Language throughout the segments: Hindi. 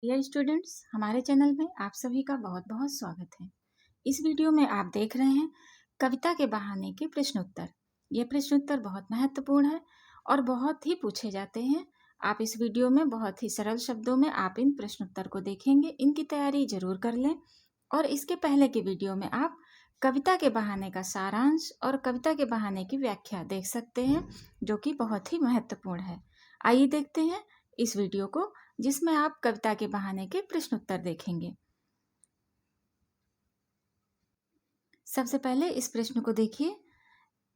डियर स्टूडेंट्स, हमारे चैनल में आप सभी का बहुत बहुत स्वागत है। इस वीडियो में आप देख रहे हैं कविता के बहाने के प्रश्न उत्तर। ये प्रश्न उत्तर बहुत महत्वपूर्ण है और बहुत ही पूछे जाते हैं। आप इस वीडियो में बहुत ही सरल शब्दों में आप इन प्रश्न उत्तर को देखेंगे। इनकी तैयारी जरूर कर लें और इसके पहले के वीडियो में आप कविता के बहाने का सारांश और कविता के बहाने की व्याख्या देख सकते हैं, जो कि बहुत ही महत्वपूर्ण है। आइए देखते हैं इस वीडियो को, जिसमें आप कविता के बहाने के प्रश्न उत्तर देखेंगे। सबसे पहले इस प्रश्न को देखिए।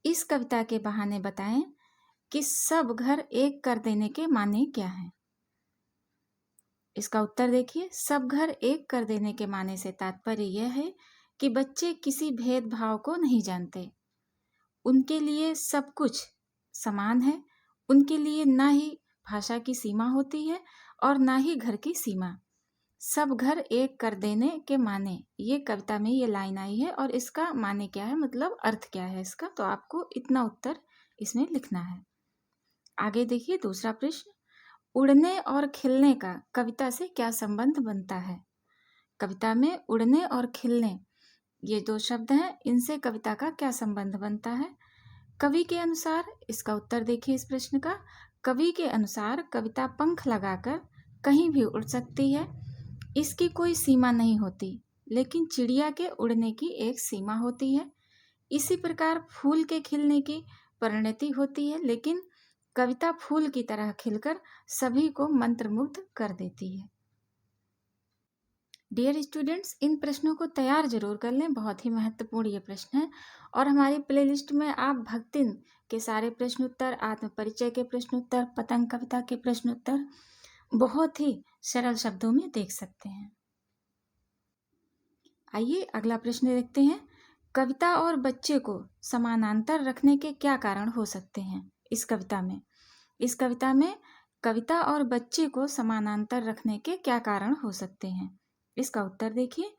इस कविता के बहाने बताएं कि सब घर एक कर देने के माने क्या है। इसका उत्तर देखिए। सब घर एक कर देने के माने से तात्पर्य यह है कि बच्चे किसी भेदभाव को नहीं जानते। उनके लिए सब कुछ समान है। उनके लिए ना ही भाषा की सीमा होती है और ना ही घर की सीमा। सब घर एक कर देने के माने, ये कविता में ये लाइन आई है और इसका माने क्या है, मतलब अर्थ क्या है इसका, तो आपको इतना उत्तर इसमें लिखना है। आगे देखिए दूसरा प्रश्न। उड़ने और खिलने का कविता से क्या संबंध बनता है। कविता में उड़ने और खिलने ये दो शब्द हैं, इनसे कविता का क्या संबंध बनता है। कवि के अनुसार इसका उत्तर देखिए इस प्रश्न का। कवि के अनुसार कविता पंख लगाकर कहीं भी उड़ सकती है। इसकी कोई सीमा नहीं होती, लेकिन चिड़िया के उड़ने की एक सीमा होती है। इसी प्रकार फूल के खिलने की परिणति होती है, लेकिन कविता फूल की तरह खिलकर सभी को मंत्रमुग्ध कर देती है। डियर स्टूडेंट्स, इन प्रश्नों को तैयार जरूर कर लें, बहुत ही महत्वपूर्ण ये प्रश्न है। और हमारी प्लेलिस्ट में आप भक्तिन के सारे प्रश्न उत्तर, आत्म परिचय के प्रश्न उत्तर, पतंग कविता के प्रश्न उत्तर बहुत ही सरल शब्दों में देख सकते हैं। आइए अगला प्रश्न देखते हैं। कविता और बच्चे को समानांतर रखने के क्या कारण हो सकते हैं। इस कविता में कविता और बच्चे को समानांतर रखने के क्या कारण हो सकते हैं। इसका उत्तर देखिए।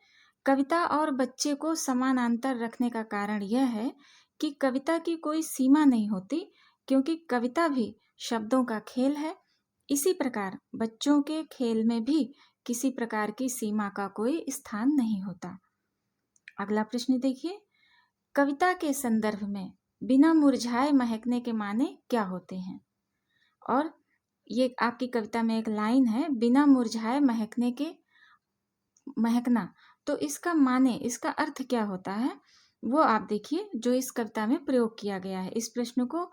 कविता और बच्चे को समानांतर रखने का कारण यह है कि कविता की कोई सीमा नहीं होती, क्योंकि कविता भी शब्दों का खेल है। इसी प्रकार बच्चों के खेल में भी किसी प्रकार की सीमा का कोई स्थान नहीं होता। अगला प्रश्न देखिए। कविता के संदर्भ में बिना मुरझाए महकने के माने क्या होते हैं। और ये आपकी कविता में एक लाइन है, बिना मुरझाए महकना, तो इसका माने, इसका अर्थ क्या होता है वो आप देखिए, जो इस कविता में प्रयोग किया गया है। इस प्रश्न को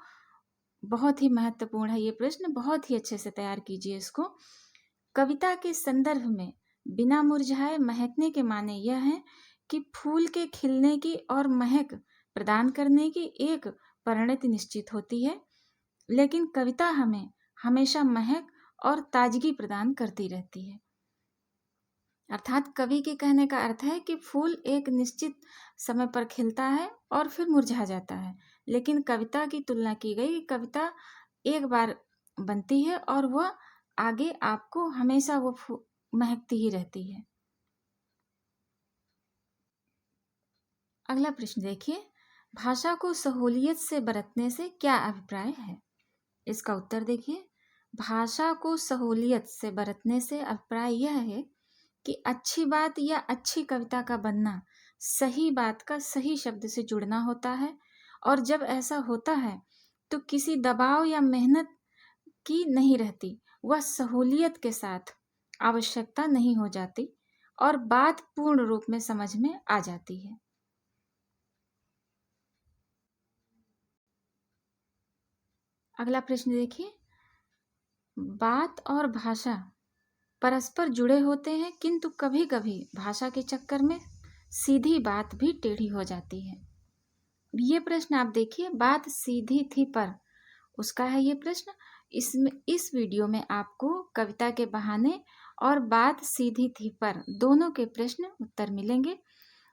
बहुत ही महत्वपूर्ण है, ये प्रश्न बहुत ही अच्छे से तैयार कीजिए इसको। कविता के संदर्भ में बिना मुरझाए महकने के माने यह है कि फूल के खिलने की और महक प्रदान करने की एक परिणति निश्चित होती है, लेकिन कविता हमें हमेशा महक और ताजगी प्रदान करती रहती है। अर्थात कवि के कहने का अर्थ है कि फूल एक निश्चित समय पर खिलता है और फिर मुरझा जाता है, लेकिन कविता की तुलना की गई, कविता एक बार बनती है और वह आगे आपको हमेशा वो महकती ही रहती है। अगला प्रश्न देखिए। भाषा को सहूलियत से बरतने से क्या अभिप्राय है। इसका उत्तर देखिए। भाषा को सहूलियत से बरतने से अभिप्राय यह है कि अच्छी बात या अच्छी कविता का बनना सही बात का सही शब्द से जुड़ना होता है, और जब ऐसा होता है तो किसी दबाव या मेहनत की नहीं रहती, वह सहूलियत के साथ आवश्यकता नहीं हो जाती और बात पूर्ण रूप में समझ में आ जाती है। अगला प्रश्न देखिए। बात और भाषा परस्पर जुड़े होते हैं, किंतु कभी कभी भाषा के चक्कर में सीधी बात भी टेढ़ी हो जाती है। ये प्रश्न आप देखिए, बात सीधी थी पर, उसका है ये प्रश्न। इस वीडियो में आपको कविता के बहाने और बात सीधी थी पर दोनों के प्रश्न उत्तर मिलेंगे,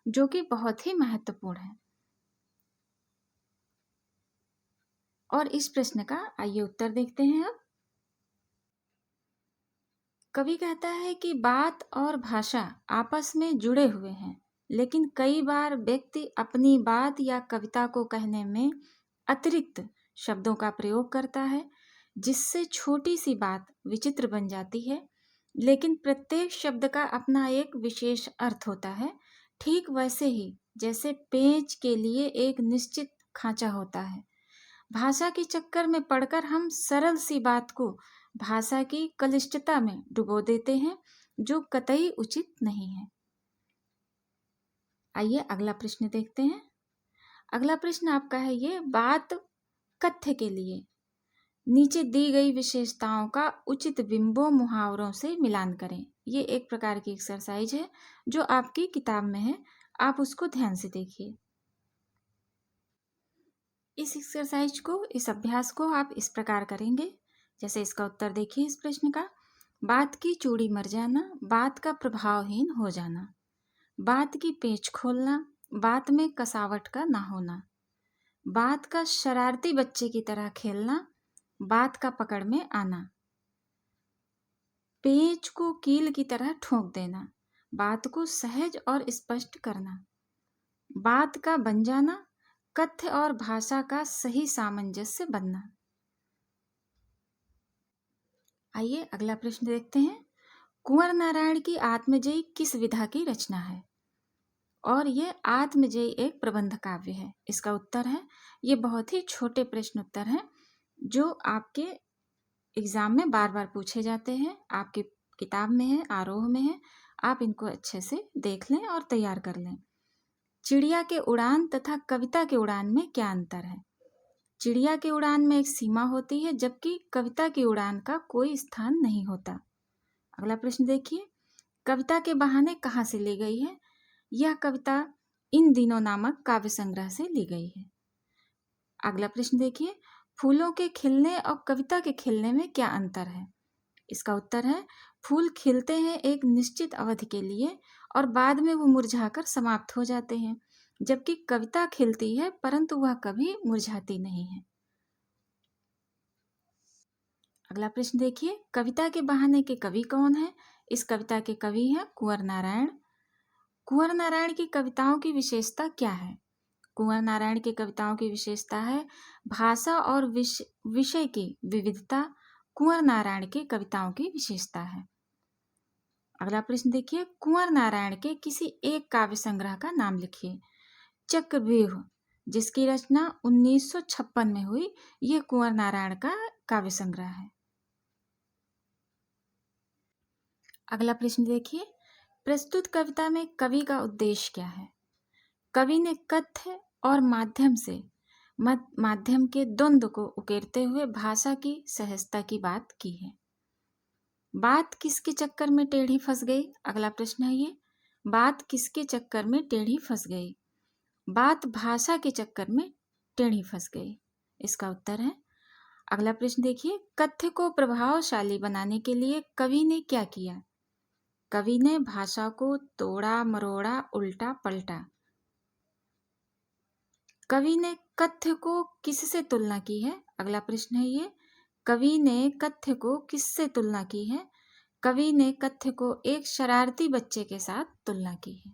जो कि बहुत ही महत्वपूर्ण है। और इस प्रश्न का आइए उत्तर देखते हैं अब। कवि कहता है कि बात और भाषा आपस में जुड़े हुए हैं, लेकिन कई बार व्यक्ति अपनी बात या कविता को कहने में अतिरिक्त शब्दों का प्रयोग करता है, जिससे छोटी सी बात विचित्र बन जाती है। लेकिन प्रत्येक शब्द का अपना एक विशेष अर्थ होता है। ठीक वैसे ही जैसे पेंच के लिए एक निश्चित खांचा होता है, भाषा के चक्कर में पड़कर हम सरल सी बात को भाषा की क्लिष्टता में डुबो देते हैं, जो कतई उचित नहीं है। आइए अगला प्रश्न देखते हैं। अगला प्रश्न आपका है ये, बात कथ्य के लिए नीचे दी गई विशेषताओं का उचित बिंबों मुहावरों से मिलान करें। ये एक प्रकार की एक्सरसाइज है जो आपकी किताब में है, आप उसको ध्यान से देखिए। इस एक्सरसाइज को, इस अभ्यास को आप इस प्रकार करेंगे। जैसे इसका उत्तर देखिए इस प्रश्न का, बात की चूड़ी मर जाना, बात का प्रभावहीन हो जाना, बात की पेंच खोलना, बात में कसावट का ना होना, बात का शरारती बच्चे की तरह खेलना, बात का पकड़ में आना, पेंच को कील की तरह ठोक देना, बात को सहज और स्पष्ट करना, बात का बन जाना, कथ्य और भाषा का सही सामंजस्य बनना। आइए अगला प्रश्न देखते हैं। कुंवर नारायण की आत्मजयी किस विधा की रचना है? और ये आत्मजयी एक प्रबंध काव्य है। इसका उत्तर है, ये बहुत ही छोटे प्रश्न उत्तर हैं जो आपके एग्जाम में बार बार पूछे जाते हैं, आपकी किताब में है, आरोह में है, आप इनको अच्छे से देख लें और तैयार कर लें। चिड़िया के उड़ान तथा कविता के उड़ान में क्या अंतर है? चिड़िया की उड़ान में एक सीमा होती है, जबकि कविता की उड़ान का कोई स्थान नहीं होता। अगला प्रश्न देखिए, कविता के बहाने कहाँ से ली गई है? यह कविता इन दिनों नामक काव्य संग्रह से ली गई है। अगला प्रश्न देखिए, फूलों के खिलने और कविता के खिलने में क्या अंतर है? इसका उत्तर है, फूल खिलते हैं एक निश्चित अवधि के लिए और बाद में वो मुरझाकर समाप्त हो जाते हैं, जबकि कविता खिलती है परंतु वह कभी मुरझाती नहीं है। अगला प्रश्न देखिए, कविता के बहाने के कवि कौन है? इस कविता के कवि हैं कुंवर नारायण। कुंवर नारायण की कविताओं की विशेषता क्या है? कुंवर नारायण की कविताओं की विशेषता है भाषा और विषय की विविधता कुंवर नारायण की कविताओं की विशेषता है। अगला प्रश्न देखिए, कुंवर नारायण के किसी एक काव्य संग्रह का नाम लिखिए। चक्रव्यूह, जिसकी रचना 1956 में हुई, यह कुंवर नारायण का काव्य संग्रह है। अगला प्रश्न देखिए, प्रस्तुत कविता में कवि का उद्देश्य क्या है? कवि ने कथ्य और माध्यम से माध्यम के द्वंद्व को उकेरते हुए भाषा की सहजता की बात की है। बात किसके चक्कर में टेढ़ी फंस गई? अगला प्रश्न है ये, बात किसके चक्कर में टेढ़ी फंस गई? बात भाषा के चक्कर में टेढ़ी फंस गई। इसका उत्तर है। अगला प्रश्न देखिए, कथ्य को प्रभावशाली बनाने के लिए कवि ने क्या किया? कवि ने भाषा को तोड़ा मरोड़ा, उल्टा पलटा। कवि ने कथ्य को किससे तुलना की है? अगला प्रश्न है ये, कवि ने कथ्य को किससे तुलना की है? कवि ने कथ्य को एक शरारती बच्चे के साथ तुलना की है।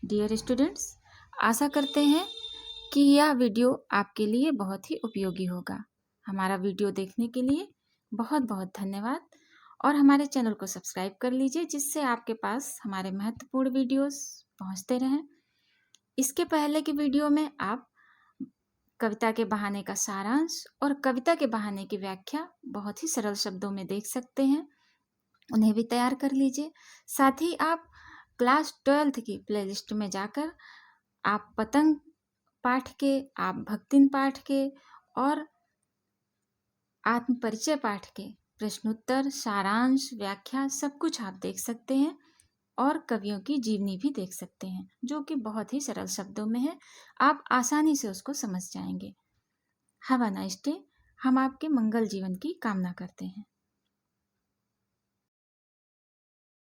डियर स्टूडेंट्स, आशा करते हैं कि यह वीडियो आपके लिए बहुत ही उपयोगी होगा। हमारा वीडियो देखने के लिए बहुत बहुत धन्यवाद और हमारे चैनल को सब्सक्राइब कर लीजिए, जिससे आपके पास हमारे महत्वपूर्ण वीडियोस पहुंचते रहें। इसके पहले की वीडियो में आप कविता के बहाने का सारांश और कविता के बहाने की व्याख्या बहुत ही सरल शब्दों में देख सकते हैं, उन्हें भी तैयार कर लीजिए। साथ ही आप क्लास 12th की प्लेलिस्ट में जाकर आप पतंग पाठ के, आप भक्तिन पाठ के और आत्म परिचय पाठ के प्रश्नोत्तर, सारांश, व्याख्या सब कुछ आप देख सकते हैं और कवियों की जीवनी भी देख सकते हैं, जो कि बहुत ही सरल शब्दों में है। आप आसानी से उसको समझ जाएंगे। Have a nice day. हम आपके मंगल जीवन की कामना करते हैं।